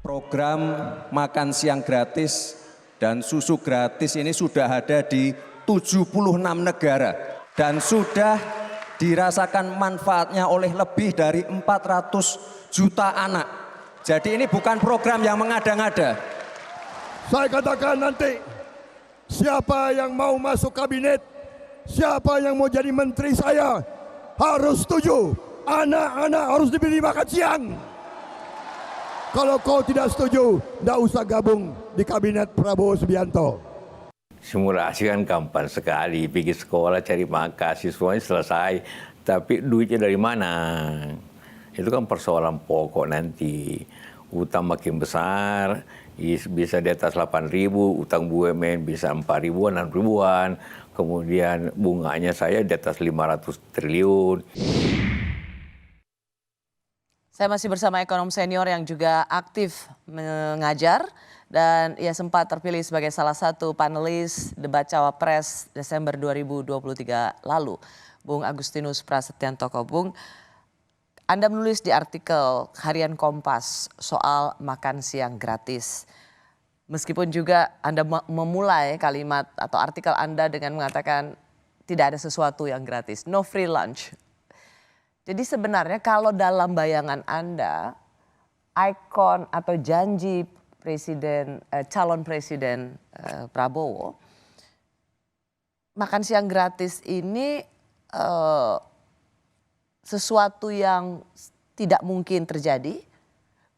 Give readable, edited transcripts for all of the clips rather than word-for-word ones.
Program makan siang gratis dan susu gratis ini sudah ada di 76 negara dan sudah dirasakan manfaatnya oleh lebih dari 400 juta anak. Jadi ini bukan program yang mengada-ngada. Saya katakan nanti siapa yang mau masuk kabinet, siapa yang mau jadi menteri saya harus setuju. Anak-anak harus diberi makan siang. Kalau kau tidak setuju, tidak usah gabung di kabinet Prabowo Subianto. Simulasi kan gampang sekali, pergi sekolah cari makan, siswanya selesai. Tapi duitnya dari mana? Itu kan persoalan pokok nanti. Utang makin besar, bisa di atas 8.000, utang BUMN bisa 4.000-an, 6.000-an. Kemudian bunganya saya di atas 500 triliun. Saya masih bersama ekonom senior yang juga aktif mengajar dan ia sempat terpilih sebagai salah satu panelis debat Cawapres Desember 2023 lalu. Bung Agustinus Prasetyanto. Bung, Anda menulis di artikel Harian Kompas soal makan siang gratis. Meskipun juga Anda memulai kalimat atau artikel Anda dengan mengatakan tidak ada sesuatu yang gratis, no free lunch. Jadi sebenarnya kalau dalam bayangan Anda, ikon atau janji presiden, calon presiden Prabowo, makan siang gratis ini sesuatu yang tidak mungkin terjadi,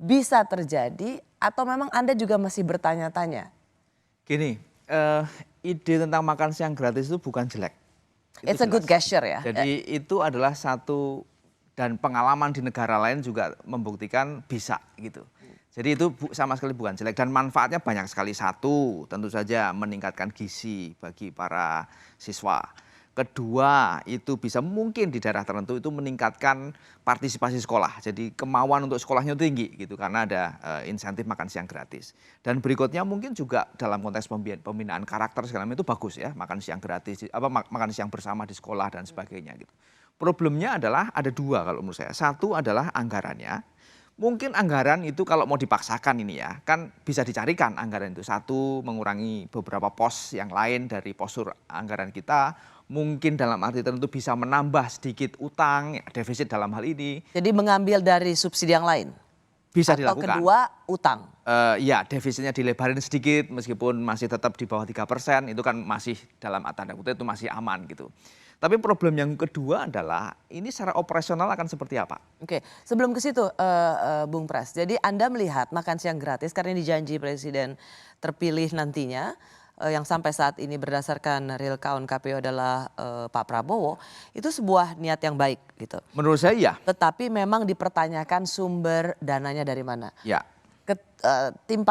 bisa terjadi, atau memang Anda juga masih bertanya-tanya? Gini, ide tentang makan siang gratis itu bukan jelek. It's a good gesture ya. Jadi itu adalah satu, dan pengalaman di negara lain juga membuktikan bisa gitu. Jadi itu sama sekali bukan jelek dan manfaatnya banyak sekali. Satu, tentu saja meningkatkan gizi bagi para siswa. Kedua, itu bisa mungkin di daerah tertentu itu meningkatkan partisipasi sekolah. Jadi kemauan untuk sekolahnya tinggi gitu karena ada insentif makan siang gratis. Dan berikutnya mungkin juga dalam konteks pembinaan karakter segala macam itu bagus ya, makan siang gratis, makan siang bersama di sekolah dan sebagainya gitu. Problemnya adalah ada dua kalau menurut saya. Satu adalah anggarannya. Mungkin anggaran itu kalau mau dipaksakan ini ya, kan bisa dicarikan anggaran itu. Satu, mengurangi beberapa pos yang lain dari postur anggaran kita. Mungkin dalam arti tertentu bisa menambah sedikit utang, defisit dalam hal ini. Jadi mengambil dari subsidi yang lain? Bisa atau dilakukan. Atau kedua, utang? Ya, defisitnya dilebarin sedikit meskipun masih tetap di bawah 3%. Itu kan masih dalam tanda kutip itu masih aman gitu. Tapi problem yang kedua adalah ini secara operasional akan seperti apa? Oke, sebelum ke situ Bung Pras. Jadi Anda melihat makan siang gratis karena dijanji presiden terpilih nantinya yang sampai saat ini berdasarkan real count KPU adalah Pak Prabowo, itu sebuah niat yang baik gitu. Menurut saya iya. Tetapi memang dipertanyakan sumber dananya dari mana. Ya. Ketua tim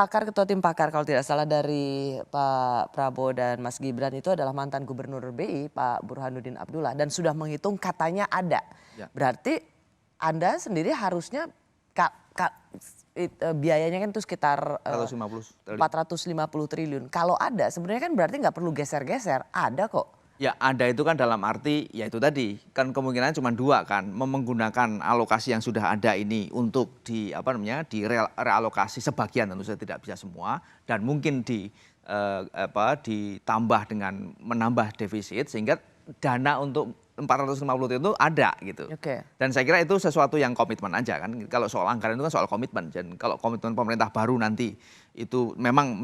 pakar kalau tidak salah dari Pak Prabowo dan Mas Gibran itu adalah mantan gubernur BI Pak Burhanuddin Abdullah dan sudah menghitung katanya ada. Ya. Berarti Anda sendiri harusnya biayanya kan itu sekitar 450 triliun. Kalau ada sebenarnya kan berarti nggak perlu geser-geser, ada kok. Ya ada itu kan dalam arti ya itu tadi kan kemungkinan cuma dua kan, menggunakan alokasi yang sudah ada ini untuk realokasi sebagian, tentu saja tidak bisa semua, dan mungkin ditambah dengan menambah defisit sehingga dana untuk 450 triliun itu ada gitu. Okay. Dan saya kira itu sesuatu yang komitmen aja kan. Kalau soal anggaran itu kan soal komitmen. Dan kalau komitmen pemerintah baru nanti itu memang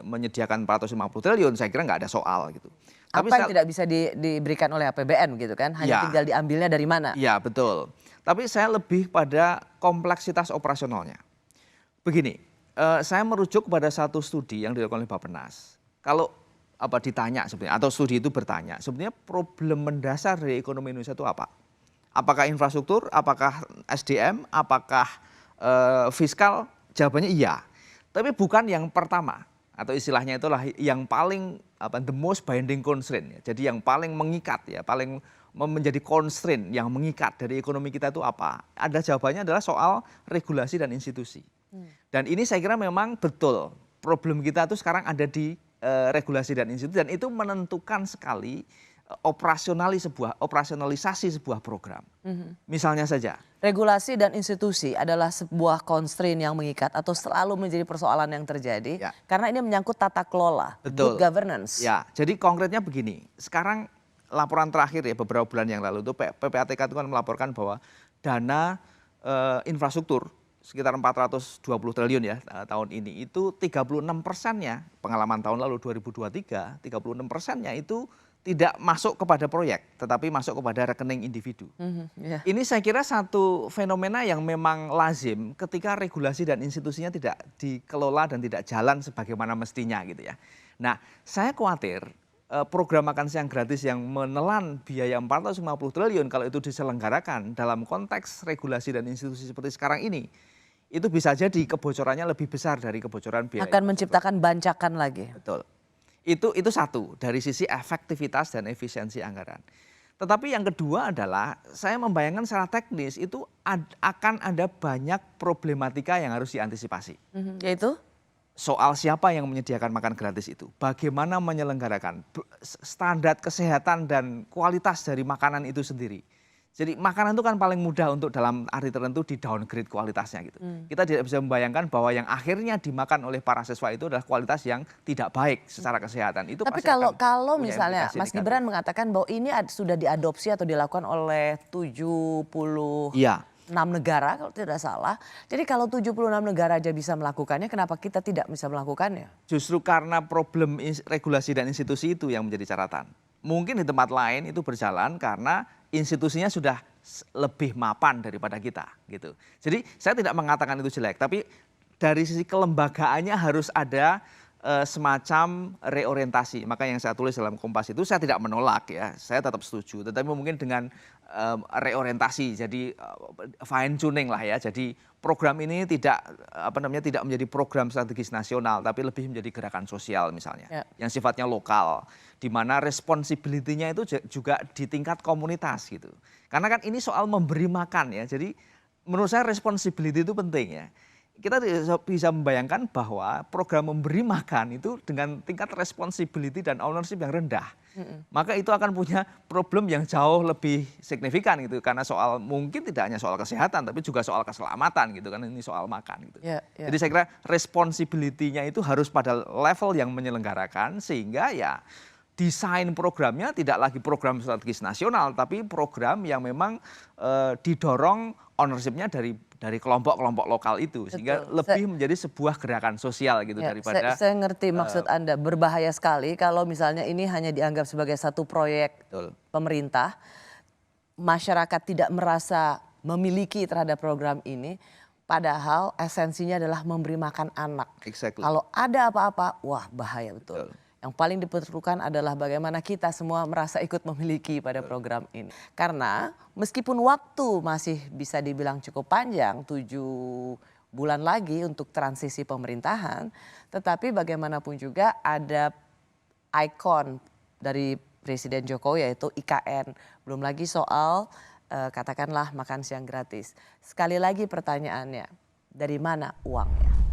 menyediakan 450 triliun, saya kira nggak ada soal gitu. Apa yang tidak bisa diberikan oleh APBN gitu kan? Hanya tinggal diambilnya dari mana? Iya betul. Tapi saya lebih pada kompleksitas operasionalnya. Begini, saya merujuk pada satu studi yang dilakukan oleh Bappenas. Kalau ditanya sebenarnya, atau studi itu bertanya, sebenarnya problem mendasar dari ekonomi Indonesia itu apa? Apakah infrastruktur, apakah SDM, apakah fiskal? Jawabannya iya. Tapi bukan yang pertama, atau istilahnya itulah yang paling the most binding constraint ya. Jadi yang paling mengikat ya, paling menjadi constraint yang mengikat dari ekonomi kita itu apa? Ada jawabannya adalah soal regulasi dan institusi. Dan ini saya kira memang betul problem kita itu sekarang ada di regulasi dan institusi, dan itu menentukan sekali operasionalisasi sebuah program. Misalnya saja. Regulasi dan institusi adalah sebuah constraint yang mengikat atau selalu menjadi persoalan yang terjadi Ya. karena ini menyangkut tata kelola, Betul. good governance. Ya, jadi konkretnya begini. Sekarang laporan terakhir ya beberapa bulan yang lalu itu PPATK itu kan melaporkan bahwa dana infrastruktur sekitar 420 triliun ya tahun ini itu 36%-nya pengalaman tahun lalu 2023 36%-nya itu tidak masuk kepada proyek tetapi masuk kepada rekening individu. Ya. Ini saya kira satu fenomena yang memang lazim ketika regulasi dan institusinya tidak dikelola dan tidak jalan sebagaimana mestinya gitu ya. Nah, saya khawatir program makan siang gratis yang menelan biaya 450 triliun kalau itu diselenggarakan dalam konteks regulasi dan institusi seperti sekarang ini, itu bisa jadi kebocorannya lebih besar dari kebocoran biaya. Akan menciptakan bancakan lagi. Betul. Itu satu dari sisi efektivitas dan efisiensi anggaran. Tetapi yang kedua adalah saya membayangkan secara teknis itu akan ada banyak problematika yang harus diantisipasi. Yaitu? Soal siapa yang menyediakan makan gratis itu, bagaimana menyelenggarakan standar kesehatan dan kualitas dari makanan itu sendiri. Jadi makanan itu kan paling mudah untuk dalam arti tertentu di downgrade kualitasnya gitu. Kita tidak bisa membayangkan bahwa yang akhirnya dimakan oleh para siswa itu adalah kualitas yang tidak baik secara kesehatan. Itu Tapi pasti kalau akan punya misalnya implikasi Mas negatif. Gibran mengatakan bahwa ini sudah diadopsi atau dilakukan oleh 76 Iya. negara kalau tidak salah. Jadi kalau 76 negara aja bisa melakukannya, kenapa kita tidak bisa melakukannya? Justru karena problem regulasi dan institusi itu yang menjadi catatan. Mungkin di tempat lain itu berjalan karena institusinya sudah lebih mapan daripada kita gitu. Jadi saya tidak mengatakan itu jelek, tapi dari sisi kelembagaannya harus ada semacam reorientasi. Maka yang saya tulis dalam Kompas itu saya tidak menolak ya, saya tetap setuju. Tetapi mungkin dengan reorientasi, jadi fine tuning lah ya. Jadi program ini tidak menjadi program strategis nasional, tapi lebih menjadi gerakan sosial misalnya, yang sifatnya lokal, di mana responsibility-nya itu juga di tingkat komunitas gitu. Karena kan ini soal memberi makan ya, jadi menurut saya responsibility itu penting ya. Kita bisa membayangkan bahwa program memberi makan itu dengan tingkat responsibility dan ownership yang rendah. Maka itu akan punya problem yang jauh lebih signifikan gitu. Karena soal mungkin tidak hanya soal kesehatan tapi juga soal keselamatan gitu kan, ini soal makan gitu. Jadi saya kira responsibility-nya itu harus pada level yang menyelenggarakan sehingga ya desain programnya tidak lagi program strategis nasional tapi program yang memang didorong ownership-nya dari kelompok-kelompok lokal itu sehingga lebih menjadi sebuah gerakan sosial gitu daripada saya ngerti maksud Anda, berbahaya sekali kalau misalnya ini hanya dianggap sebagai satu proyek pemerintah, masyarakat tidak merasa memiliki terhadap program ini, padahal esensinya adalah memberi makan anak. Kalau ada apa-apa, wah bahaya betul. Yang paling diperlukan adalah bagaimana kita semua merasa ikut memiliki pada program ini. Karena meskipun waktu masih bisa dibilang cukup panjang, 7 bulan lagi untuk transisi pemerintahan, tetapi bagaimanapun juga ada ikon dari Presiden Jokowi yaitu IKN. Belum lagi soal katakanlah makan siang gratis. Sekali lagi pertanyaannya, dari mana uangnya?